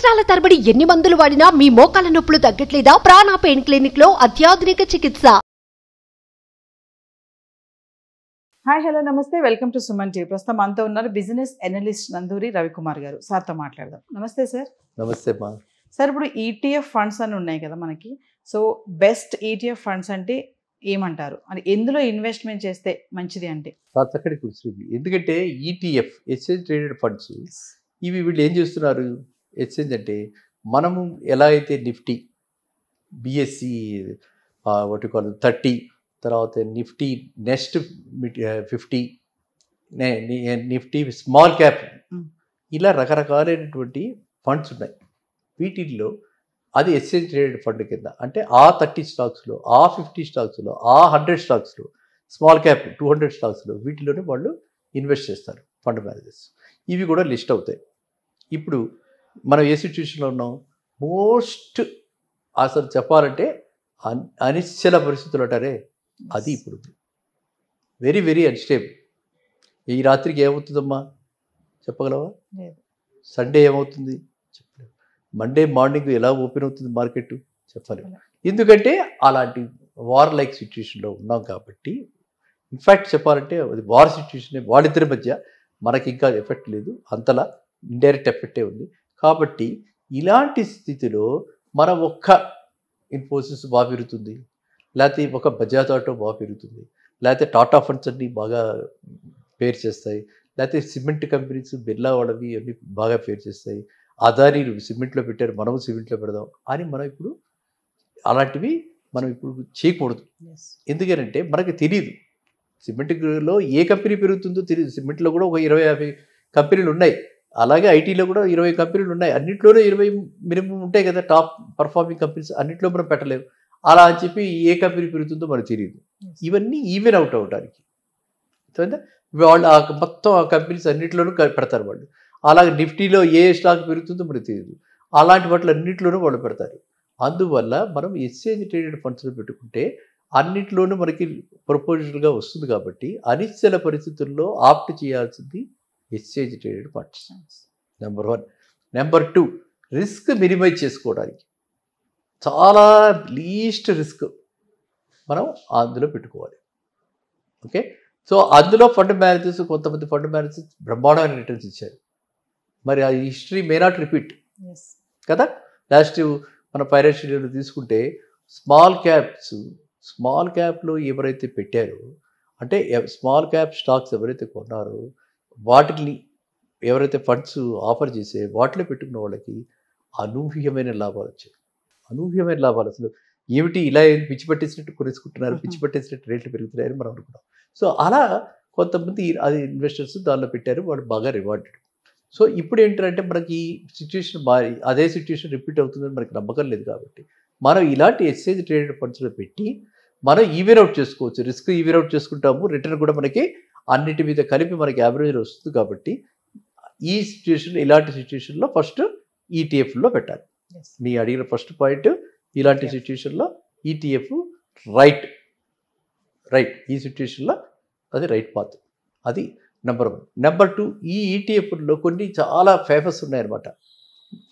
సంవత్సరాల తరబడి ఎన్ని మందులు వాడినా మీ మోకాల నొప్పులు తగ్గట్లేదా? ప్రాణ పెయిన్ క్లినిక్ లో అత్యాధునిక చికిత్స. హాయ్ హలో నమస్తే, వెల్కమ్ టు సుమన్ టీవీ. ప్రస్తుతం మనతో ఉన్నారు బిజినెస్ అనలిస్ట్ నందూరి రవికుమార్ గారు. సార్తో మాట్లాడదాం. నమస్తే సార్. నమస్తే మా సార్, ఇప్పుడు ఈటీఎఫ్ ఫండ్స్ అని ఉన్నాయి కదా మనకి. సో బెస్ట్ ఈటీఎఫ్ ఫండ్స్ అంటే ఏమంటారు? అని ఎందులో ఇన్వెస్ట్మెంట్ చేస్తే మంచిది అంటే? చాలా చక్కటి కూర్చుంది. ఎందుకంటే ఈటీఎఫ్ ఎక్స్చేంజ్ ట్రేడెడ్ ఫండ్స్ ఇవి వీళ్ళు ఏం చేస్తున్నారు? ఎక్స్చేంజ్ అంటే మనము ఎలా అయితే నిఫ్టీ, బిఎస్సి వాటి కాదు 30, తర్వాత Nifty next 50, Nifty small cap, ఇలా రకరకాలైనటువంటి ఫండ్స్ ఉన్నాయి. వీటిల్లో అది ఎక్స్చేంజ్ ట్రేడెడ్ ఫండ్ కింద, అంటే ఆ 30 స్టాక్స్లో, ఆ 50 స్టాక్స్లో, ఆ 100 స్టాక్స్లో, స్మాల్ క్యాప్ 200 స్టాక్స్లో, వీటిలోనే వాళ్ళు ఇన్వెస్ట్ చేస్తారు ఫండ్ మేనేజర్స్. ఇవి కూడా లిస్ట్ అవుతాయి. ఇప్పుడు మనం ఏ సిచ్యువేషన్లో ఉన్నాం? మోస్ట్ అసలు చెప్పాలంటే అనిశ్చల పరిస్థితులు అంటారే, అది ఇప్పుడు వెరీ వెరీ అన్స్టేబుల్. ఈ రాత్రికి ఏమవుతుందమ్మా చెప్పగలవా? సండే ఏమవుతుంది చెప్పలేము. మండే మార్నింగ్ ఎలా ఓపెన్ అవుతుంది మార్కెట్ చెప్పలేము. ఎందుకంటే అలాంటి వార్ లైక్ సిచ్యువేషన్లో ఉన్నాం కాబట్టి. ఇన్ఫ్యాక్ట్ చెప్పాలంటే అది వార్ సిచ్యువేషన్, వాళ్ళిద్దరి మధ్య మనకి ఇంకా ఎఫెక్ట్ లేదు, అంతలా ఇండైరెక్ట్ ఎఫెక్టే ఉంది. కాబట్టి ఇలాంటి స్థితిలో మనం ఒక్క ఇన్ఫోసిస్ బాగా పెరుగుతుంది, లేకపోతే ఒక బజాజ్ ఆటో బాగా పెరుగుతుంది, లేకపోతే టాటా ఫండ్స్ అన్నీ బాగా పేరు చేస్తాయి, లేకపోతే సిమెంట్ కంపెనీస్ బిర్లా వాళ్ళవి అన్నీ బాగా పేరు చేస్తాయి, అదానీలు సిమెంట్లో పెట్టారు మనము సిమెంట్లో పెడదాం అని మనం ఇప్పుడు అలాంటివి మనం ఇప్పుడు చేయకూడదు. ఎందుకంటే మనకి తెలియదు సిమెంట్లో ఏ కంపెనీ పెరుగుతుందో తెలియదు. సిమెంట్లో కూడా ఒక 20-50 కంపెనీలు ఉన్నాయి, అలాగే ఐటీలో కూడా 20 కంపెనీలు ఉన్నాయి. అన్నింటిలోనే 20 మినిమం ఉంటాయి కదా టాప్ పర్ఫార్మింగ్ కంపెనీస్. అన్నింటిలో మనం పెట్టలేము. అలా అని చెప్పి ఏ కంపెనీ పెరుగుతుందో మనకు తెలియదు. ఇవన్నీ ఈవెన్ అవుట్ అవడానికి వాళ్ళు మొత్తం ఆ కంపెనీస్ అన్నింటిలోనూ పెడతారు వాళ్ళు. అలాగే నిఫ్టీలో ఏ స్టాక్ పెరుగుతుందో మనకు తెలియదు. అలాంటి వాటిలో అన్నింటిలోనూ వాళ్ళు పెడతారు. అందువల్ల మనం ఎక్స్చేంజ్ ట్రేడెడ్ ఫండ్స్లో పెట్టుకుంటే అన్నింటిలోనూ మనకి ప్రపోజల్గా వస్తుంది. కాబట్టి అనిశ్చల పరిస్థితుల్లో ఆప్ట్ చేయాల్సింది exchange traded funds. Number 1. Number 2, risk minimize చేసుకోవడానికి చాలా లీస్ట్ రిస్క్ మనం అందులో పెట్టుకోవాలి. ఓకే, సో అందులో ఫండ్ మేనేజర్స్, కొంతమంది ఫండ్ మేనేజర్స్ బ్రహ్మాండమైన రిటర్న్స్ ఇచ్చారు. మరి ఆ హిస్టరీ మే నాట్ రిపీట్ కదా. లాస్ట్ మన ఫైనాన్షియల్ ఇయర్ తీసుకుంటే స్మాల్ క్యాప్లో ఎవరైతే పెట్టారో, అంటే స్మాల్ క్యాప్ స్టాక్స్ ఎవరైతే కొన్నారో వాటిని ఎవరైతే ఫండ్స్ ఆఫర్ చేసే వాటిలో పెట్టుకున్న వాళ్ళకి అనూహ్యమైన లాభాలు వచ్చాయి. అనూహ్యమైన లాభాలు అసలు ఏమిటి, ఇలా పిచ్చి పట్టేసినట్టు కొనేసుకుంటున్నారు, పిచ్చి పట్టేసినట్టు రేట్లు పెరుగుతున్నాయని మనం అనుకున్నాం. సో అలా కొంతమంది అది ఇన్వెస్టర్స్ దానిలో పెట్టారు, వాళ్ళు బాగా రివార్డెడ్. సో ఇప్పుడు ఏంటంటే మనకి సిచ్యువేషన్ మారి అదే సిచ్యువేషన్ రిపీట్ అవుతుందని మనకి నమ్మకం లేదు. కాబట్టి మనం ఇలాంటి ఎక్స్చేంజ్ ట్రేడెడ్ ఫండ్స్లో పెట్టి మనం ఈవెన్ అవుట్ చేసుకోవచ్చు. రిస్క్ ఈవెన్ అవుట్ చేసుకుంటాము, రిటర్న్ కూడా మనకి అన్నిటి మీద కలిపి మనకి యావరేజ్లో వస్తుంది. కాబట్టి ఈ సిచ్యువేషన్, ఇలాంటి సిచ్యువేషన్లో ఫస్ట్ ఈటీఎఫ్లో పెట్టాలి. మీ అడిగిన ఫస్ట్ పాయింట్, ఇలాంటి సిచ్యువేషన్లో ఈటీఎఫ్ రైట్. ఈ సిచ్యువేషన్లో అది రైట్ పాత్. అది నెంబర్ 1. నెంబర్ 2, ఈ ఈటీఎఫ్లో కొన్ని చాలా ఫేమస్ ఉన్నాయన్నమాట.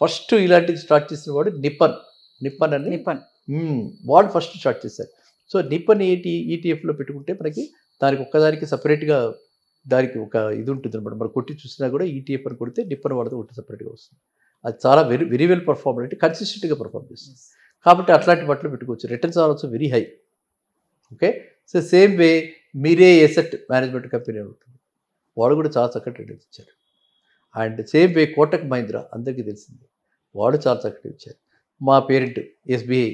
ఫస్ట్ ఇలాంటిది స్టార్ట్ చేసిన వాడు నిప్పన్ వాళ్ళు ఫస్ట్ స్టార్ట్ చేశారు. సో నిప్పన్ ఈటీఎఫ్లో పెట్టుకుంటే మనకి దానికి ఒక్కదానికి సపరేట్గా దానికి ఒక ఇది ఉంటుంది అనమాట. మనం కొట్టి చూసినా కూడా ఈటీఎఫ్ అని కొడితే నిప్పన్ వాడితే ఒకటి సపరేట్గా వస్తుంది. అది చాలా వెరీ వెల్ పర్ఫార్మ్, అంటే కన్సిస్టెంట్గా పర్ఫార్మ్ చేస్తుంది. కాబట్టి అట్లాంటి వాటిలో పెట్టుకోవచ్చు. Returns are also very high. Okay, so same way మీరే ఎసెట్ మేనేజ్మెంట్ కంపెనీ ఉంటుంది, వాడు కూడా చాలా చక్కటి రిటర్న్స్ ఇచ్చారు. And same way Kotak Mahindra అందరికీ తెలిసింది, వాడు చాలా చక్కటి ఇచ్చారు. మా parent SBI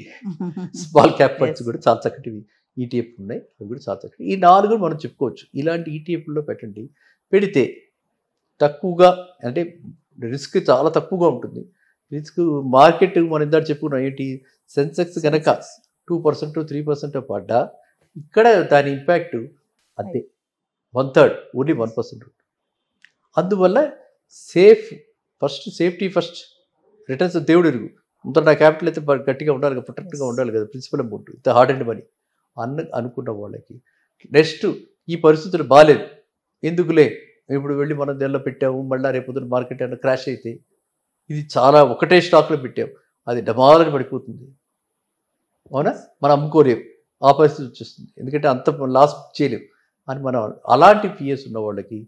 small cap funds కూడా చాలా చక్కటివి ఈటీఎఫ్ ఉన్నాయి, అవి కూడా చాలా చక్కటి. ఈ 4 మనం చెప్పుకోవచ్చు. ఇలాంటి ఈటీఎఫ్లో పెట్టండి. పెడితే తక్కువగా, అంటే రిస్క్ చాలా తక్కువగా ఉంటుంది. రిస్క్ మార్కెట్ మనం ఇందాక చెప్పుకున్నాం ఏంటి, సెన్సెక్స్ కనుక 2% 3% పడ్డా ఇక్కడ దాని ఇంపాక్ట్ అంతే 1/3, ఓన్లీ 1%. అందువల్ల సేఫ్టీ ఫస్ట్, రిటర్న్స్ దేవుడు ఎరుగు. ఇంత నా క్యాపిటల్ అయితే గట్టిగా ఉండాలి కదా, ప్రొటెక్ట్గా ఉండాలి కదా, ప్రిన్సిపల్ అమౌంట్ ఇంత హార్డ్ అండ్ మనీ అనుకున్న వాళ్ళకి నెక్స్ట్ ఈ పరిస్థితులు బాగాలేదు, ఎందుకులే ఇప్పుడు వెళ్ళి మనం దానిలో పెట్టాము, మళ్ళీ రేపు మార్కెట్ ఏమైనా క్రాష్ అయితే ఇది చాలా ఒకటే స్టాక్లో పెట్టాం, అది డమాలని పడిపోతుంది, అవునా, మనం అమ్ముకోలేము, ఆ పరిస్థితి వచ్చేస్తుంది, ఎందుకంటే అంత లాస్ చేయలేము అని మనం. అలాంటి పిఎస్ ఉన్న వాళ్ళకి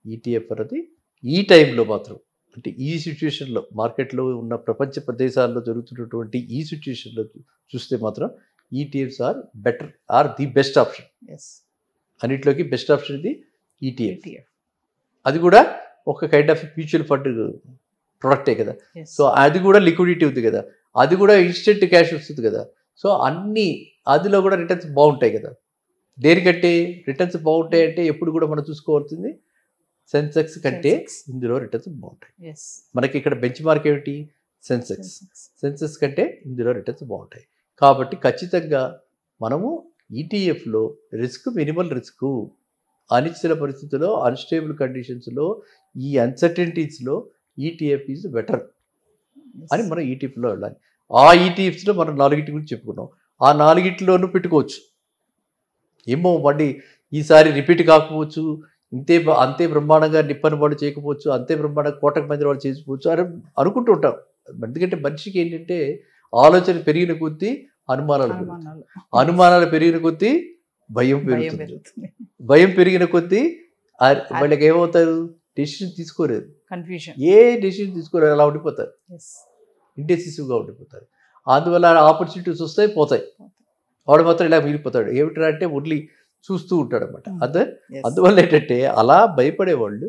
ఈటీఎఫ్ అనేది ఈ టైంలో మాత్రం, అంటే ఈ సిచ్యుయేషన్లో మార్కెట్లో ఉన్న ప్రపంచ ప్రదేశాల్లో జరుగుతున్నటువంటి ఈ సిచ్యుయేషన్లో చూస్తే మాత్రం ETFs are better, are the best option. అన్నిట్లోకి బెస్ట్ ఆప్షన్ ఇది ఈటీఎఫ్. అది కూడా ఒక కైండ్ ఆఫ్ మ్యూచువల్ ఫండ్ ప్రొడక్టే కదా, సో అది కూడా లిక్విడిటీ ఉంది కదా, అది కూడా ఇన్స్టెంట్ క్యాష్ వస్తుంది కదా, సో అన్నీ అదిలో కూడా రిటర్న్స్ బాగుంటాయి కదా. దేనికంటే రిటర్న్స్ బాగుంటాయి అంటే ఎప్పుడు కూడా మనం చూసుకోవాల్సింది సెన్సెక్స్ కంటే ఇందులో రిటర్న్స్ బాగుంటాయి. మనకి ఇక్కడ బెంచ్ మార్క్ ఏమిటి, సెన్సెక్స్ కంటే ఇందులో రిటర్న్స్ బాగుంటాయి. కాబట్టి ఖచ్చితంగా మనము ఈటీఎఫ్లో రిస్క్, మినిమల్ రిస్క్, అనిశ్చిత పరిస్థితుల్లో, అన్స్టేబుల్ కండిషన్స్లో, ఈ అన్సర్టెనిటీస్లో ఈటీఎఫ్ ఈజ్ బెటర్ అని మనం ఈటీఎఫ్లో వెళ్ళాలి. ఆ ఈటీఎఫ్స్లో మనం 4 గురించి చెప్పుకున్నాం, ఆ 4లోనూ పెట్టుకోవచ్చు. ఏమో మళ్ళీ ఈసారి రిపీట్ కాకపోవచ్చు, అంతే బ్రహ్మాండంగా నిప్పని వాళ్ళు చేయకపోవచ్చు, అంతే బ్రహ్మాండంగా కోటకు మంది వాళ్ళు చేసుకోవచ్చు అని అనుకుంటూ ఉంటాం. ఎందుకంటే మనిషికి ఏంటంటే ఆలోచన పెరిగిన కొద్దీ అనుమానాలు పెరిగిన కొద్దీ భయం పెరుగుతుంది, భయం పెరిగిన కొద్దీ వాళ్ళకి ఏమవుతారు, డెసిషన్ తీసుకోలేదు, ఏ డెసిషన్ తీసుకోలేదు, అలా ఉండిపోతారు, ఇండెసిసివ్గా ఉండిపోతారు. అందువల్ల ఆపర్చునిటీస్ వస్తాయి, పోతాయి, వాడు మాత్రం ఇలా మిగిలిపోతాడు. ఏమిటంటే అంటే ఓన్లీ చూస్తూ ఉంటాడు అనమాట. అందువల్ల ఏంటంటే అలా భయపడేవాళ్ళు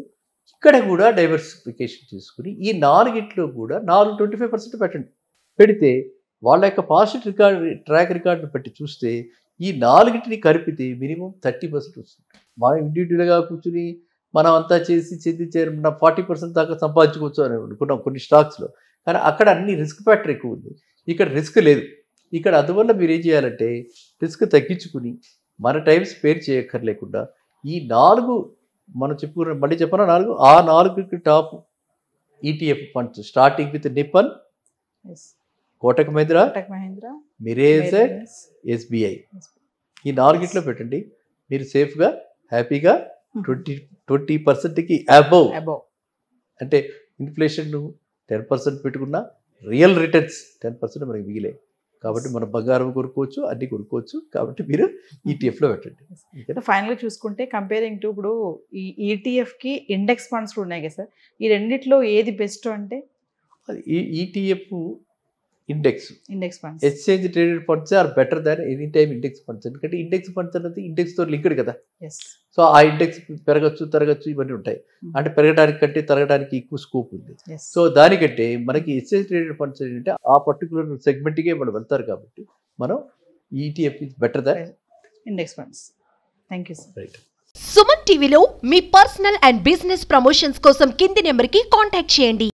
ఇక్కడ కూడా డైవర్సిఫికేషన్ చేసుకుని ఈ 4 కూడా 25% పెట్టండి. పెడితే వాళ్ళ యొక్క పాస్ట్ ట్రాక్ రికార్డుని బట్టి చూస్తే ఈ 4 కలిపితే మినిమం 30% వస్తుంది. మనం ఇండివిజువల్గా కూర్చుని మనం అంతా చేసి చెందించే 40% దాకా సంపాదించుకోవచ్చు అని అనుకున్నాం కొన్ని స్టాక్స్లో, కానీ అక్కడ అన్ని రిస్క్ ఫ్యాక్టర్ ఎక్కువ ఉంది, ఇక్కడ రిస్క్ లేదు. ఇక్కడ అందువల్ల మీరు ఏం చేయాలంటే రిస్క్ తగ్గించుకుని మన టైం స్పేర్ చేయక్కర్లేకుండా ఈ 4 మనం చెప్పుకున్న, మళ్ళీ చెప్పిన 4, ఆ 4కి top ETF funds starting with Nippon, Kotak Mahindra, Mirage, SBI, ఈ 4 పెట్టండి. మీరు సేఫ్గా హ్యాపీగా 20%కి అబవ్, అంటే ఇన్ఫ్లేషన్ 10% పెట్టుకున్నా రియల్ రిటర్న్స్ 10% మనకి మిగిలే. కాబట్టి మనం బంగారం కొనుక్కోవచ్చు, అన్ని కొనుక్కోవచ్చు. కాబట్టి మీరు ఈటీఎఫ్లో పెట్టండి. ఫైనల్గా చూసుకుంటే కంపేరింగ్ టు ఇప్పుడు ఈ ఈటీఎఫ్కి ఇండెక్స్ ఫండ్స్ కూడా ఉన్నాయి కదా సార్, ఈ రెండిట్లో ఏది బెస్ట్ అంటే? అది ETF index funds, exchange traded funds are better than any time index funds. ఎందుకంటే ఇండెక్స్ ఫండ్స్ అనేది ఇండెక్స్తో లింక్డ్ కదా, సో ఆ ఇండెక్స్ పెరగచ్చు, తరగచ్చు, ఇవన్నీ ఉంటాయి. అంటే పెరగడానికి కంటే తరగడానికి ఎక్కువ స్కోప్ ఉంది. సో దానికంటే మనకి ఎక్స్చేంజ్ ట్రేడెడ్ ఫండ్స్ ఏంటంటే ఆ పర్టికులర్ సెగ్మెంట్కే వాళ్ళు వెళ్తారు, కాబట్టి మనం ETF is better than index funds. Thank you sir. Right. Suman టీవీలో మీ పర్సనల్ అండ్ బిజినెస్ ప్రమోషన్స్ కోసం కింది నెంబర్కి కాంటాక్ట్ చేయండి.